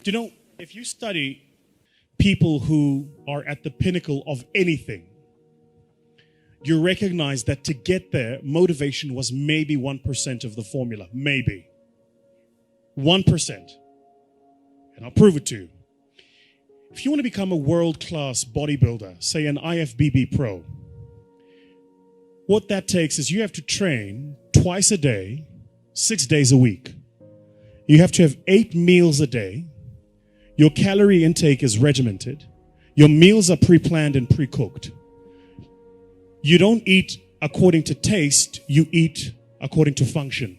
You know, if you study people who are at the pinnacle of anything, you recognize that to get there, motivation was maybe 1% of the formula. Maybe. 1%. And I'll prove it to you. If you want to become a world-class bodybuilder, say an IFBB pro, what that takes is you have to train twice a day, 6 days a week. You have to have 8 meals a day. Your calorie intake is regimented. Your meals are pre-planned and pre-cooked. You don't eat according to taste, you eat according to function.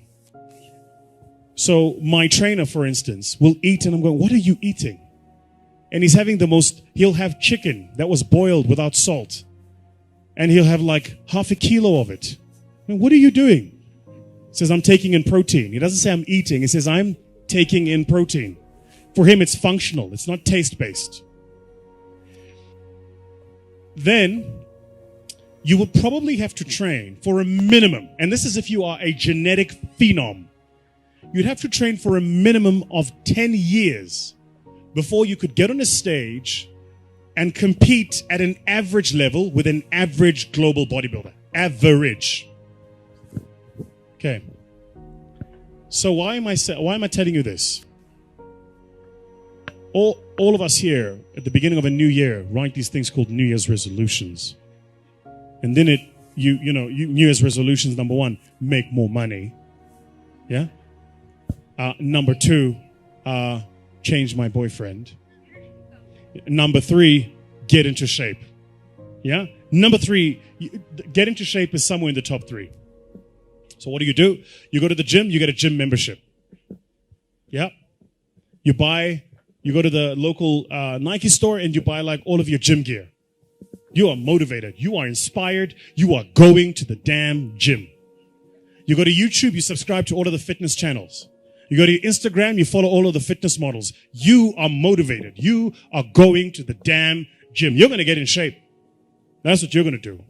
So my trainer, for instance, will eat and I'm going, what are you eating? And he's having he'll have chicken that was boiled without salt. And he'll have like half a kilo of it. And what are you doing? He says, I'm taking in protein. He doesn't say I'm eating. He says, I'm taking in protein. For him, it's functional. It's not taste-based. Then you will probably have to train for a minimum. And this is if you are a genetic phenom. You'd have to train for a minimum of 10 years before you could get on a stage and compete at an average level with an average global bodybuilder. Average. Okay. So why am I telling you this? All of us here at the beginning of a new year write these things called New Year's resolutions. And then New Year's resolutions, number 1, make more money. Yeah? Number 2, change my boyfriend. Number 3, get into shape. Yeah? Number 3, get into shape is somewhere in the top 3. So what do? You go to the gym, you get a gym membership. Yeah? You go to the local Nike store and you buy like all of your gym gear. You are motivated. You are inspired. You are going to the damn gym. You go to YouTube, you subscribe to all of the fitness channels. You go to Instagram, you follow all of the fitness models. You are motivated. You are going to the damn gym. You're going to get in shape. That's what you're going to do.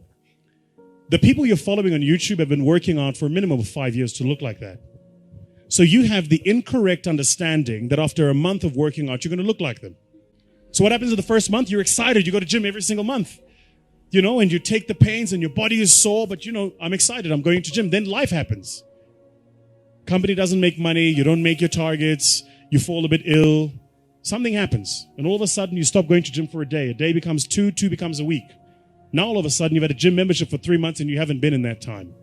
The people you're following on YouTube have been working on for a minimum of 5 years to look like that. So you have the incorrect understanding that after a month of working out, you're going to look like them. So what happens in the first month? You're excited. You go to gym every single month. And you take the pains and your body is sore, but I'm excited. I'm going to gym. Then life happens. Company doesn't make money. You don't make your targets. You fall a bit ill. Something happens. And all of a sudden you stop going to gym for a day. A day becomes 2, 2 becomes a week. Now all of a sudden you've had a gym membership for 3 months and you haven't been in that time.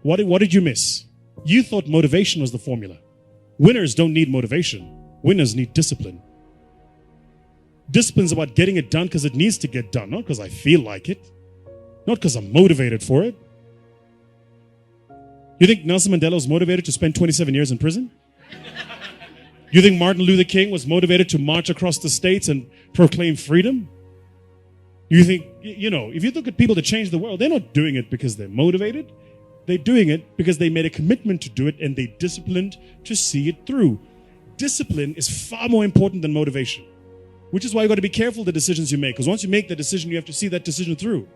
What did you miss? You thought motivation was the formula. Winners don't need motivation. Winners need discipline. Discipline's about getting it done because it needs to get done, not because I feel like it, not because I'm motivated for it. You think Nelson Mandela was motivated to spend 27 years in prison? You think Martin Luther King was motivated to march across the states and proclaim freedom? You think, if you look at people that change the world, they're not doing it because they're motivated. They're doing it because they made a commitment to do it and they disciplined to see it through. Discipline is far more important than motivation, which is why you got to be careful the decisions you make. Because once you make the decision, you have to see that decision through.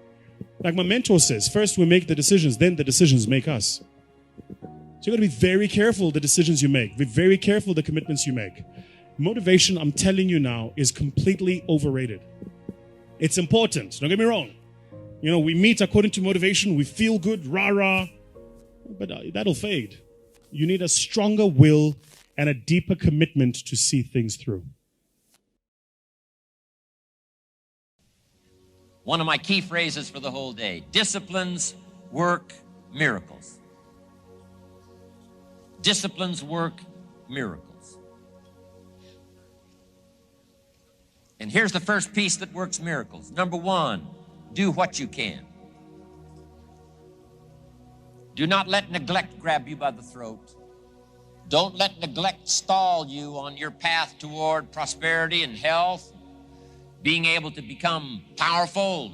Like my mentor says, first we make the decisions, then the decisions make us. So you got to be very careful the decisions you make. Be very careful the commitments you make. Motivation, I'm telling you now, is completely overrated. It's important. Don't get me wrong. We meet according to motivation. We feel good, rah-rah. But that'll fade. You need a stronger will and a deeper commitment to see things through. One of my key phrases for the whole day: disciplines work miracles. Disciplines work miracles. And here's the first piece that works miracles. Number 1, do what you can. Do not let neglect grab you by the throat. Don't let neglect stall you on your path toward prosperity and health, being able to become powerful,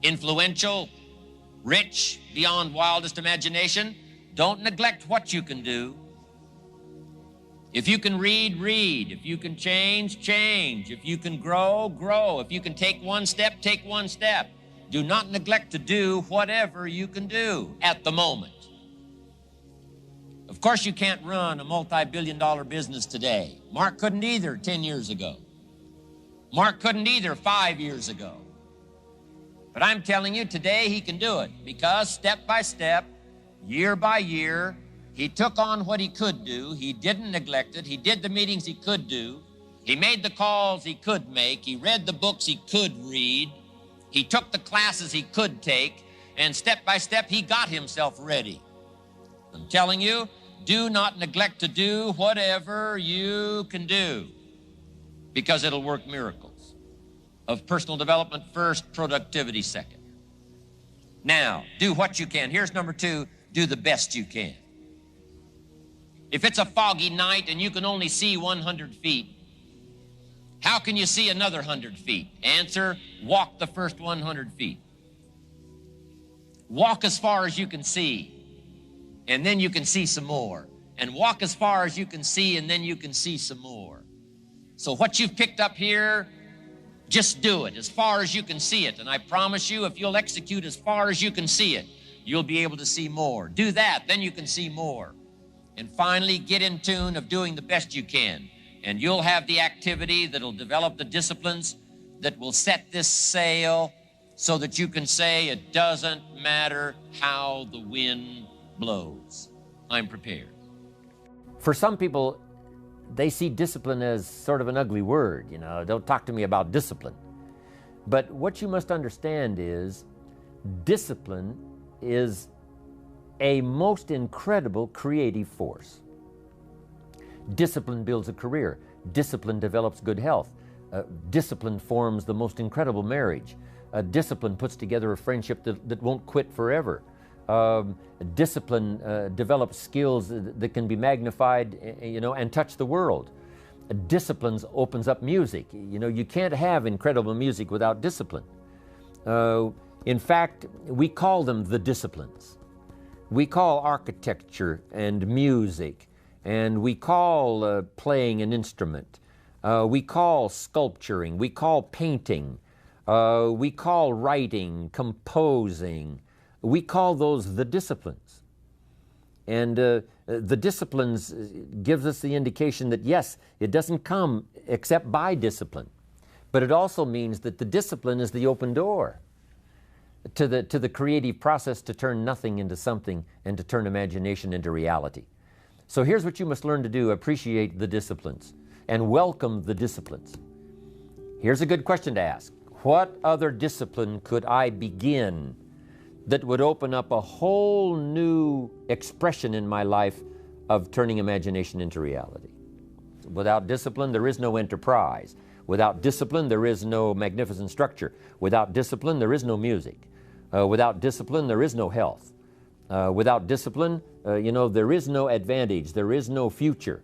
influential, rich beyond wildest imagination. Don't neglect what you can do. If you can read, read. If you can change, change. If you can grow, grow. If you can take one step, take one step. Do not neglect to do whatever you can do at the moment. Of course, you can't run a multi-billion-dollar business today. Mark couldn't either 10 years ago. Mark couldn't either 5 years ago. But I'm telling you, today he can do it because step by step, year by year, he took on what he could do. He didn't neglect it. He did the meetings he could do. He made the calls he could make. He read the books he could read. He took the classes he could take. And step by step, he got himself ready. I'm telling you, do not neglect to do whatever you can do because it'll work miracles. Of personal development first, productivity second. Now, do what you can. Here's number 2, do the best you can. If it's a foggy night and you can only see 100 feet, how can you see another 100 feet? Answer, walk the first 100 feet. Walk as far as you can see, and then you can see some more. And walk as far as you can see, and then you can see some more. So what you've picked up here, just do it as far as you can see it. And I promise you, if you'll execute as far as you can see it, you'll be able to see more. Do that, then you can see more. And finally, get in tune of doing the best you can. And you'll have the activity that'll develop the disciplines that will set this sail so that you can say, it doesn't matter how the wind blows. I'm prepared. For some people, they see discipline as sort of an ugly word. You know, don't talk to me about discipline. But what you must understand is discipline is a most incredible creative force. Discipline builds a career. Discipline develops good health. Discipline forms the most incredible marriage. Discipline puts together a friendship that won't quit forever. Discipline develops skills that can be magnified, and touch the world. Discipline opens up music. You can't have incredible music without discipline. In fact, we call them the disciplines. We call architecture and music, and we call playing an instrument. We call sculpturing. We call painting. We call writing, composing. We call those the disciplines. And the disciplines gives us the indication that, yes, it doesn't come except by discipline. But it also means that the discipline is the open door to the creative process to turn nothing into something and to turn imagination into reality. So here's what you must learn to do. Appreciate the disciplines and welcome the disciplines. Here's a good question to ask. What other discipline could I begin that would open up a whole new expression in my life of turning imagination into reality? Without discipline, there is no enterprise. Without discipline, there is no magnificent structure. Without discipline, there is no music. Without discipline, there is no health. Without discipline, there is no advantage. There is no future.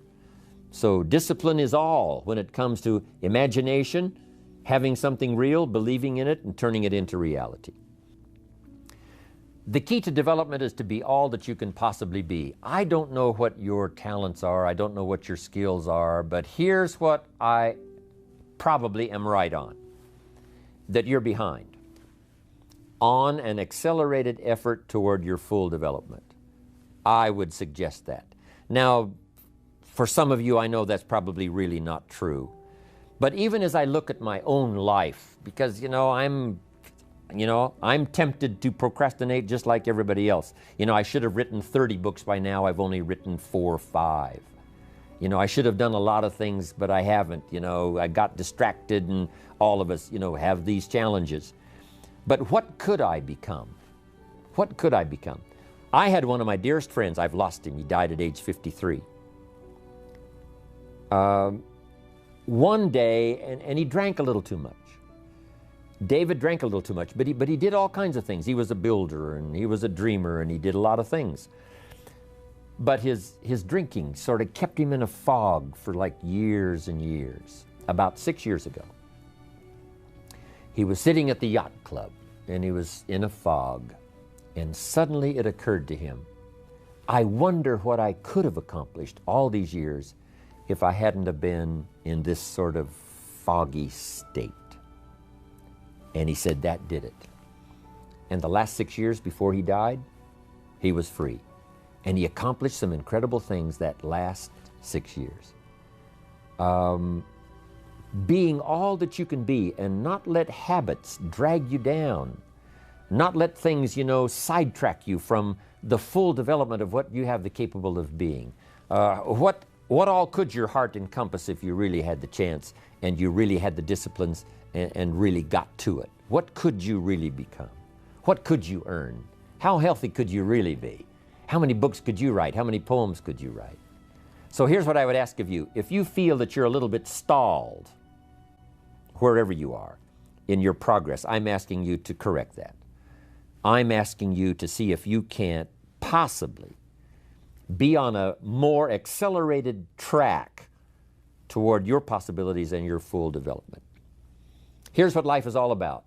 So discipline is all when it comes to imagination, having something real, believing in it, and turning it into reality. The key to development is to be all that you can possibly be. I don't know what your talents are. I don't know what your skills are, but here's what I probably am right on, that you're behind on an accelerated effort toward your full development. I would suggest that. Now, for some of you, I know that's probably really not true. But even as I look at my own life, because, I'm tempted to procrastinate just like everybody else. I should have written 30 books by now. I've only written 4 or 5. I should have done a lot of things, but I haven't. I got distracted, and all of us, have these challenges. But what could I become? What could I become? I had one of my dearest friends. I've lost him. He died at age 53. One day, and he drank a little too much. David drank a little too much, but he did all kinds of things. He was a builder, and he was a dreamer, and he did a lot of things. But his drinking sort of kept him in a fog for like years and years. About 6 years ago, he was sitting at the yacht club, and he was in a fog, and suddenly it occurred to him, I wonder what I could have accomplished all these years if I hadn't have been in this sort of foggy state. And he said that did it. And the last 6 years before he died, he was free. And he accomplished some incredible things that last 6 years. Being all that you can be and not let habits drag you down. Not let things, sidetrack you from the full development of what you have the capable of being. What all could your heart encompass if you really had the chance and you really had the disciplines and really got to it? What could you really become? What could you earn? How healthy could you really be? How many books could you write? How many poems could you write? So here's what I would ask of you. If you feel that you're a little bit stalled, wherever you are in your progress, I'm asking you to correct that. I'm asking you to see if you can't possibly be on a more accelerated track toward your possibilities and your full development. Here's what life is all about: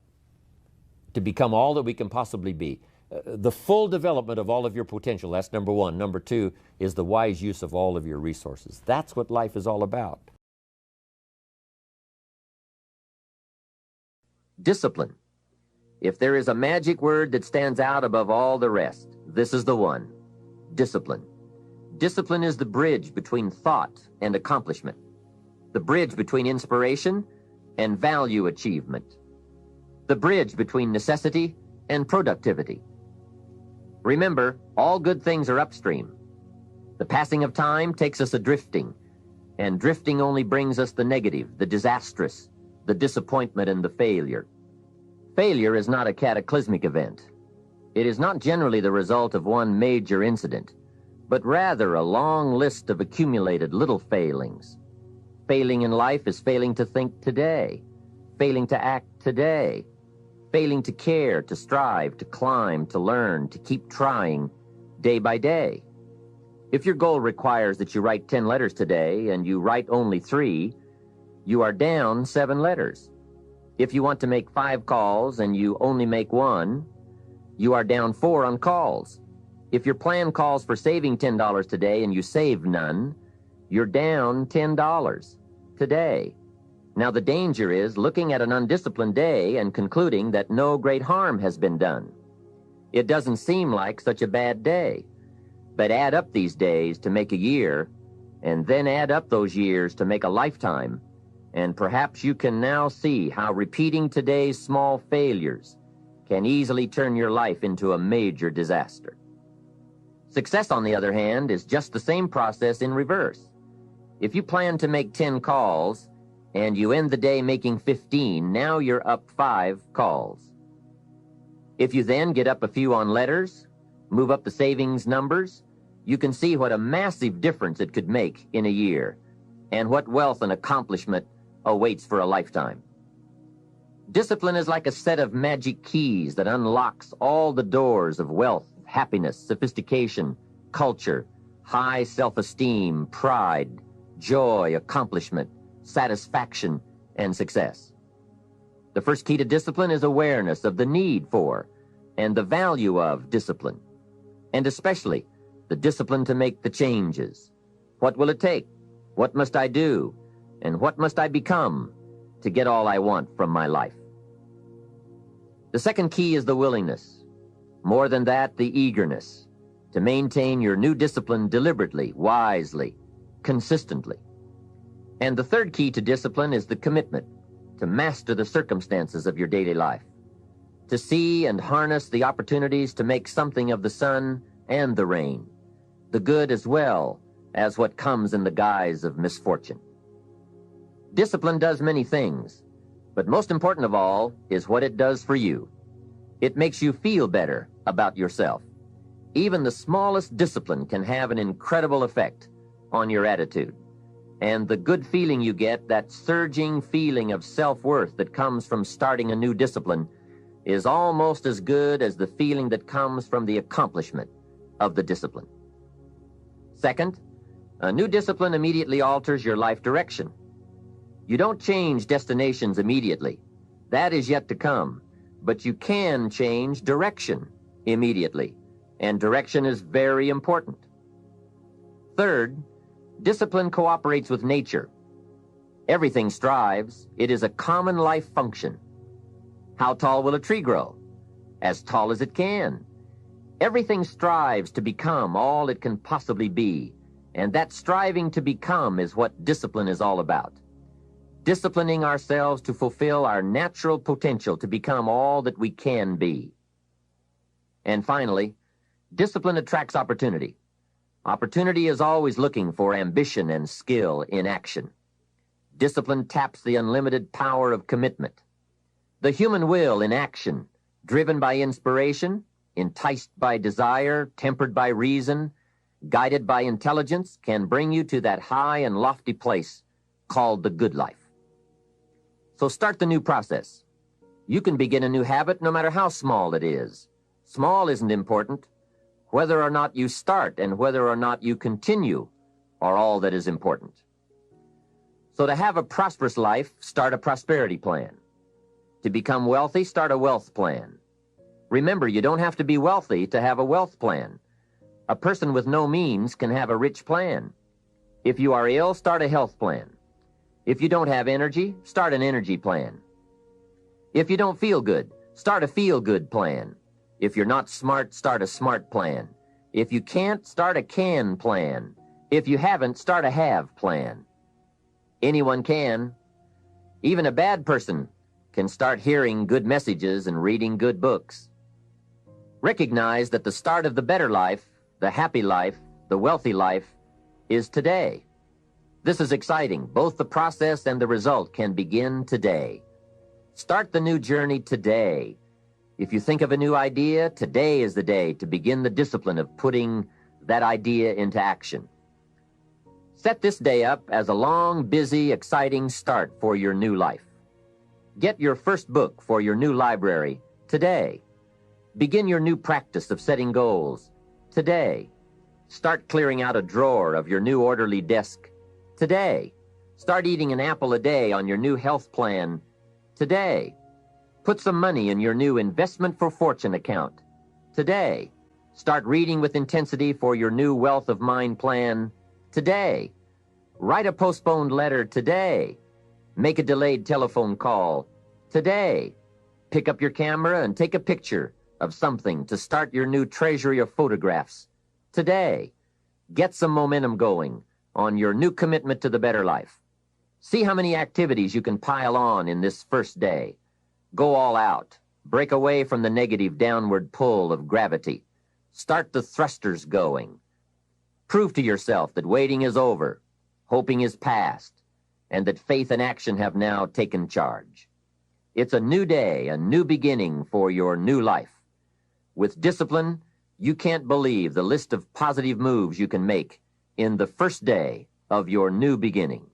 to become all that we can possibly be. The full development of all of your potential, that's number one. Number two is the wise use of all of your resources. That's what life is all about. Discipline. If there is a magic word that stands out above all the rest, this is the one: discipline. Discipline is the bridge between thought and accomplishment, the bridge between inspiration and value achievement, the bridge between necessity and productivity. Remember, all good things are upstream. The passing of time takes us a-drifting, and drifting only brings us the negative, the disastrous, the disappointment, and the failure. Failure is not a cataclysmic event. It is not generally the result of one major incident, but rather a long list of accumulated little failings. Failing in life is failing to think today, failing to act today, failing to care, to strive, to climb, to learn, to keep trying day by day. If your goal requires that you write 10 letters today and you write only 3, you are down 7 letters. If you want to make 5 calls and you only make 1, you are down 4 on calls. If your plan calls for saving $10 today and you save none, you're down $10 today. Now, the danger is looking at an undisciplined day and concluding that no great harm has been done. It doesn't seem like such a bad day, but add up these days to make a year, and then add up those years to make a lifetime, and perhaps you can now see how repeating today's small failures can easily turn your life into a major disaster. Success, on the other hand, is just the same process in reverse. If you plan to make 10 calls, and you end the day making 15, now you're up 5 calls. If you then get up a few on letters, move up the savings numbers, you can see what a massive difference it could make in a year, and what wealth and accomplishment awaits for a lifetime. Discipline is like a set of magic keys that unlocks all the doors of wealth, happiness, sophistication, culture, high self-esteem, pride, joy, accomplishment, satisfaction, and success. The first key to discipline is awareness of the need for and the value of discipline, and especially the discipline to make the changes. What will it take? What must I do? And what must I become to get all I want from my life? The second key is the willingness. More than that, the eagerness to maintain your new discipline deliberately, wisely, consistently. And the third key to discipline is the commitment to master the circumstances of your daily life, to see and harness the opportunities to make something of the sun and the rain, the good as well as what comes in the guise of misfortune. Discipline does many things, but most important of all is what it does for you. It makes you feel better about yourself. Even the smallest discipline can have an incredible effect on your attitude. And the good feeling you get, that surging feeling of self-worth that comes from starting a new discipline, is almost as good as the feeling that comes from the accomplishment of the discipline. Second, a new discipline immediately alters your life direction. You don't change destinations immediately. That is yet to come. But you can change direction immediately, and direction is very important. Third, discipline cooperates with nature. Everything strives. It is a common life function. How tall will a tree grow? As tall as it can. Everything strives to become all it can possibly be, and that striving to become is what discipline is all about. Disciplining ourselves to fulfill our natural potential to become all that we can be. And finally, discipline attracts opportunity. Opportunity is always looking for ambition and skill in action. Discipline taps the unlimited power of commitment. The human will in action, driven by inspiration, enticed by desire, tempered by reason, guided by intelligence, can bring you to that high and lofty place called the good life. So start the new process. You can begin a new habit no matter how small it is. Small isn't important. Whether or not you start and whether or not you continue are all that is important. So to have a prosperous life, start a prosperity plan. To become wealthy, start a wealth plan. Remember, you don't have to be wealthy to have a wealth plan. A person with no means can have a rich plan. If you are ill, start a health plan. If you don't have energy, start an energy plan. If you don't feel good, start a feel-good plan. If you're not smart, start a smart plan. If you can't, start a can plan. If you haven't, start a have plan. Anyone can. Even a bad person can start hearing good messages and reading good books. Recognize that the start of the better life, the happy life, the wealthy life, is today. This is exciting. Both the process and the result can begin today. Start the new journey today. If you think of a new idea, today is the day to begin the discipline of putting that idea into action. Set this day up as a long, busy, exciting start for your new life. Get your first book for your new library today. Begin your new practice of setting goals today. Start clearing out a drawer of your new orderly desk today. Start eating an apple a day on your new health plan today. Put some money in your new investment for fortune account today. Start reading with intensity for your new wealth of mind plan today. Write a postponed letter today. Make a delayed telephone call today. Pick up your camera and take a picture of something to start your new treasury of photographs today. Get some momentum going on your new commitment to the better life. See how many activities you can pile on in this first day. Go all out. Break away from the negative downward pull of gravity. Start the thrusters going. Prove to yourself that waiting is over, hoping is past, and that faith and action have now taken charge. It's a new day, a new beginning for your new life. With discipline, you can't believe the list of positive moves you can make in the first day of your new beginning.